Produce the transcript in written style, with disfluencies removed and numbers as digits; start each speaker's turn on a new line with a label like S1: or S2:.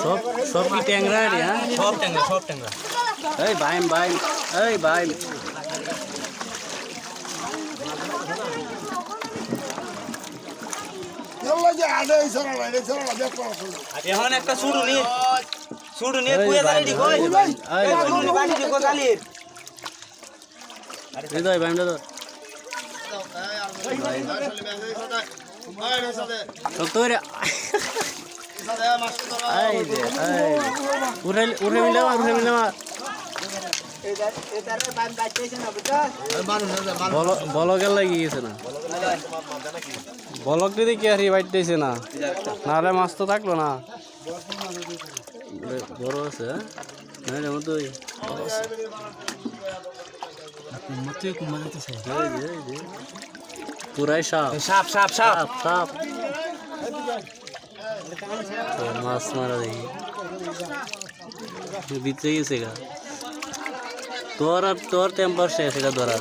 S1: সব সব কি ট্যাংরা রে? হ্যাঁ
S2: সব ট্যাংরা সব ট্যাংরা।
S1: এই বাইম বাইম এই বাইম
S2: এখন একটা শুরু নিয়ে কুয়া জালি কই এই শুরু নি বাটি দিও জালির
S1: এই দই বাইমটা তো সব তো রে এই দে এই উড়ে উড়ে মিলা বলকের লাগি গেছে না বলক দিদি কি আর বাইতেছে না নাহলে মাছ তো থাকলো না বড় আছে হ্যাঁ না মতো পুরাই সাপ
S2: সাপ সাপ সাপ
S1: সাপ সাপ মাছ মারা দেখি ভিতরে গেছে গা তোর টেম্পার শেষ এটা ধরার